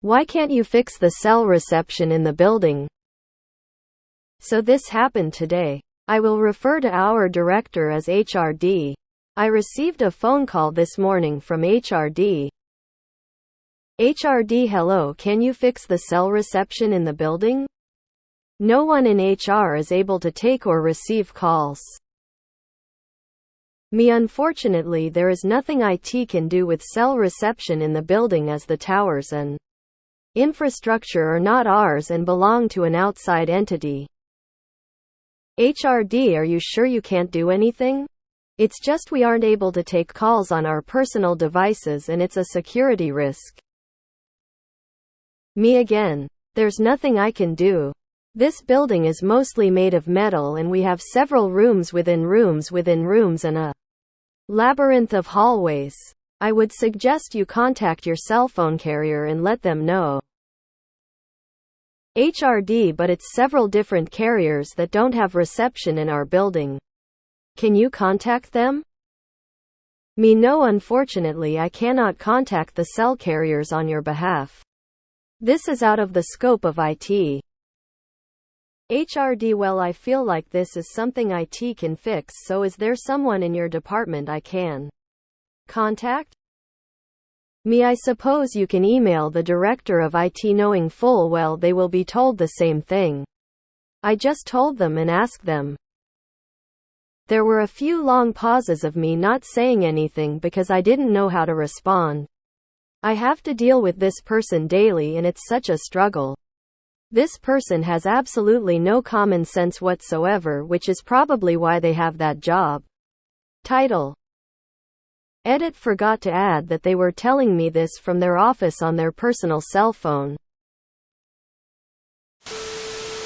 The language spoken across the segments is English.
Why can't you fix the cell reception in the building? So this happened today. I will refer to our director as HRD. I received a phone call this morning from HRD. HRD, hello, can you fix the cell reception in the building? No one in HR is able to take or receive calls. Me, unfortunately there is nothing IT can do with cell reception in the building as the towers and infrastructure are not ours and belong to an outside entity. HRD, are you sure you can't do anything? It's just we aren't able to take calls on our personal devices and it's a security risk. Me again. There's nothing I can do. This building is mostly made of metal and we have several rooms within rooms within rooms and a labyrinth of hallways. I would suggest you contact your cell phone carrier and let them know. HRD, but it's several different carriers that don't have reception in our building. Can you contact them? Me, no, unfortunately I cannot contact the cell carriers on your behalf. This is out of the scope of IT. HRD, well, I feel like this is something IT can fix, so is there someone in your department I can contact? Me, I suppose you can email the director of IT, knowing full well they will be told the same thing. I just told them and asked them. There were a few long pauses of me not saying anything because I didn't know how to respond. I have to deal with this person daily and it's such a struggle. This person has absolutely no common sense whatsoever, which is probably why they have that job title. Edit, forgot to add that they were telling me this from their office on their personal cell phone.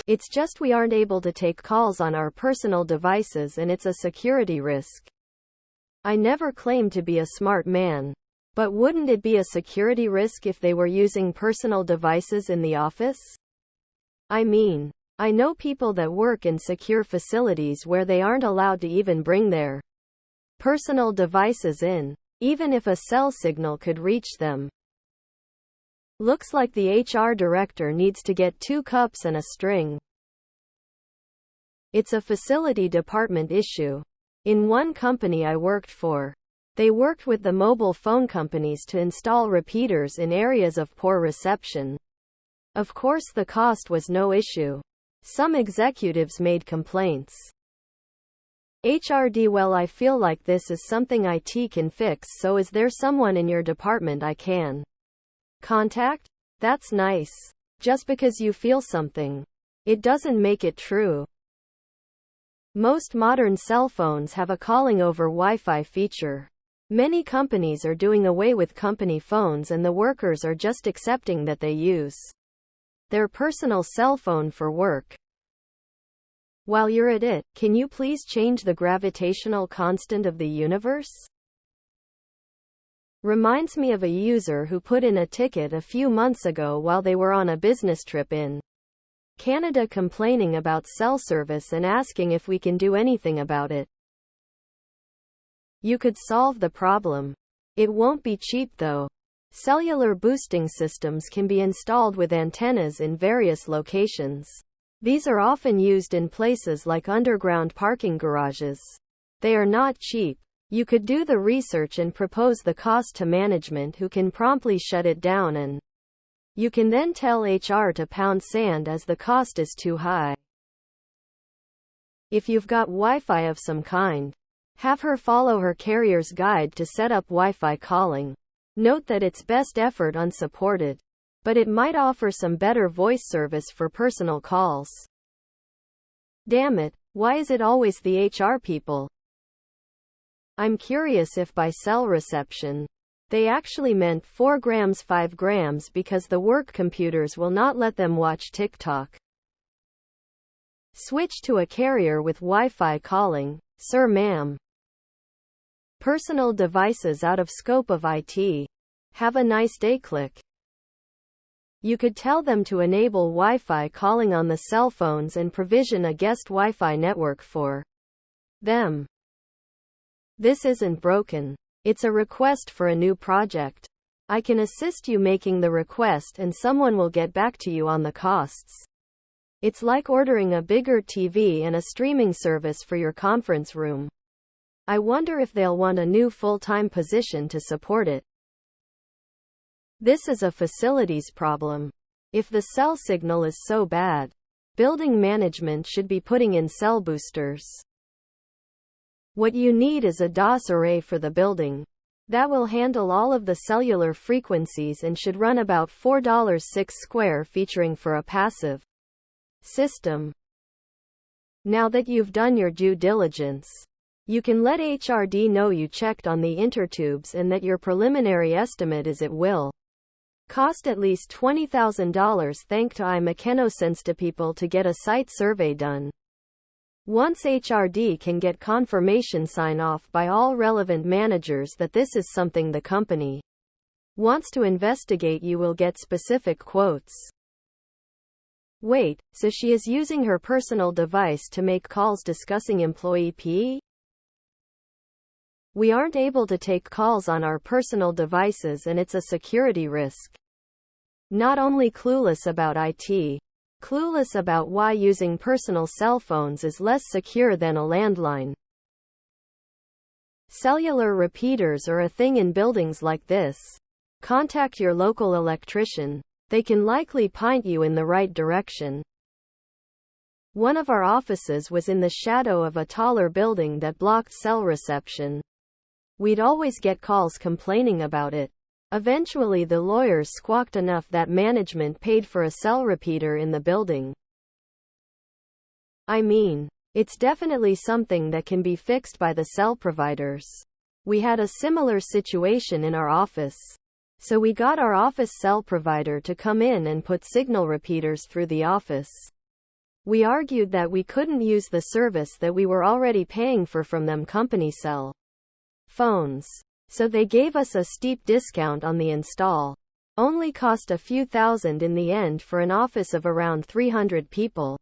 It's just we aren't able to take calls on our personal devices and it's a security risk. I never claimed to be a smart man. But wouldn't it be a security risk if they were using personal devices in the office? I mean, I know people that work in secure facilities where they aren't allowed to even bring their personal devices in, even if a cell signal could reach them. Looks like the HR director needs to get 2 cups and a string. It's a facility department issue. In one company I worked for, they worked with the mobile phone companies to install repeaters in areas of poor reception. Of course, the cost was no issue. Some executives made complaints. HRD, well, I feel like this is something IT can fix, so is there someone in your department I can contact? That's nice. Just because you feel something, it doesn't make it true. Most modern cell phones have a calling over Wi-Fi feature. Many companies are doing away with company phones and the workers are just accepting that they use their personal cell phone for work. While you're at it, can you please change the gravitational constant of the universe? Reminds me of a user who put in a ticket a few months ago while they were on a business trip in Canada, complaining about cell service and asking if we can do anything about it. You could solve the problem. It won't be cheap though. Cellular boosting systems can be installed with antennas in various locations. These are often used in places like underground parking garages. They are not cheap. You could do the research and propose the cost to management, who can promptly shut it down, and you can then tell HR to pound sand as the cost is too high. If you've got Wi-Fi of some kind, have her follow her carrier's guide to set up Wi-Fi calling. Note that it's best effort unsupported, but it might offer some better voice service for personal calls. Damn it, why is it always the HR people? I'm curious if by cell reception, they actually meant 4 grams 5 grams because the work computers will not let them watch TikTok. Switch to a carrier with Wi-Fi calling, sir, ma'am. Personal devices out of scope of IT. Have a nice day. Click. You could tell them to enable Wi-Fi calling on the cell phones and provision a guest Wi-Fi network for them. This isn't broken. It's a request for a new project. I can assist you making the request and someone will get back to you on the costs. It's like ordering a bigger TV and a streaming service for your conference room. I wonder if they'll want a new full-time position to support it. This is a facilities problem. If the cell signal is so bad, building management should be putting in cell boosters. What you need is a DOS array for the building. That will handle all of the cellular frequencies and should run about $4.06 square featuring for a passive system. Now that you've done your due diligence, you can let HRD know you checked on the intertubes and that your preliminary estimate is it will cost at least $20,000 thanks to iMechanoSense people to get a site survey done. Once HRD can get confirmation sign-off by all relevant managers that this is something the company wants to investigate, you will get specific quotes. Wait, so she is using her personal device to make calls discussing employee P? We aren't able to take calls on our personal devices and it's a security risk. Not only clueless about IT, clueless about why using personal cell phones is less secure than a landline. Cellular repeaters are a thing in buildings like this. Contact your local electrician. They can likely point you in the right direction. One of our offices was in the shadow of a taller building that blocked cell reception. We'd always get calls complaining about it. Eventually the lawyers squawked enough that management paid for a cell repeater in the building. I mean, it's definitely something that can be fixed by the cell providers. We had a similar situation in our office. So we got our office cell provider to come in and put signal repeaters through the office. We argued that we couldn't use the service that we were already paying for from them company cell phones. So they gave us a steep discount on the install. Only cost a few thousand in the end for an office of around 300 people.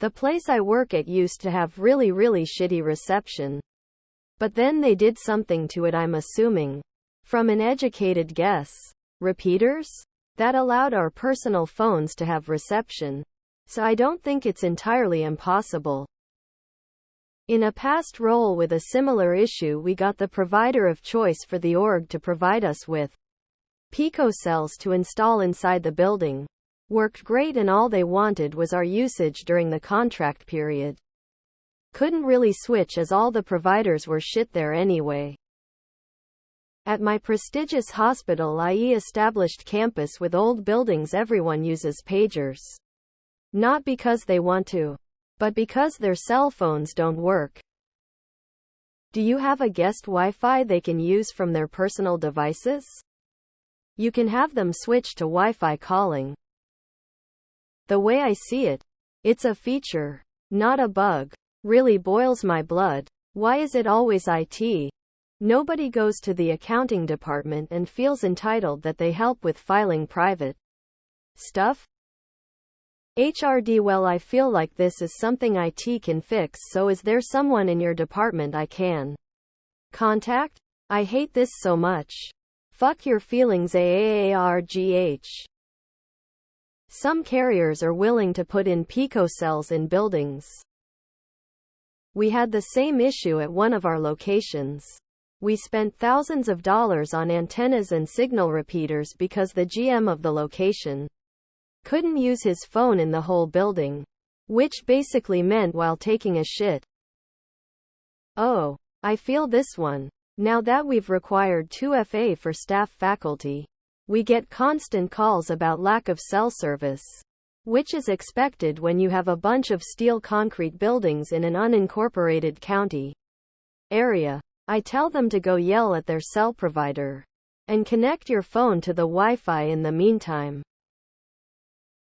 The place I work at used to have really shitty reception. But then they did something to it, I'm assuming. From an educated guess. Repeaters? That allowed our personal phones to have reception. So I don't think it's entirely impossible. In a past role with a similar issue, we got the provider of choice for the org to provide us with picocells to install inside the building. Worked great and all they wanted was our usage during the contract period. Couldn't really switch as all the providers were shit there anyway. At my prestigious hospital, i.e. established campus with old buildings, everyone uses pagers. Not because they want to, but because their cell phones don't work. Do you have a guest Wi-Fi they can use from their personal devices? You can have them switch to Wi-Fi calling. The way I see it, it's a feature, not a bug. Really boils my blood. Why is it always IT? Nobody goes to the accounting department and feels entitled that they help with filing private stuff? HRD, well, I feel like this is something IT can fix, so is there someone in your department I can contact? I hate this so much. Fuck your feelings, AARGH. Some carriers are willing to put in picocells in buildings. We had the same issue at one of our locations. We spent thousands of dollars on antennas and signal repeaters because the GM of the location couldn't use his phone in the whole building, which basically meant while taking a shit. Oh, I feel this one. Now that we've required 2FA for staff faculty, we get constant calls about lack of cell service, which is expected when you have a bunch of steel concrete buildings in an unincorporated county area. I tell them to go yell at their cell provider and connect your phone to the Wi-Fi in the meantime.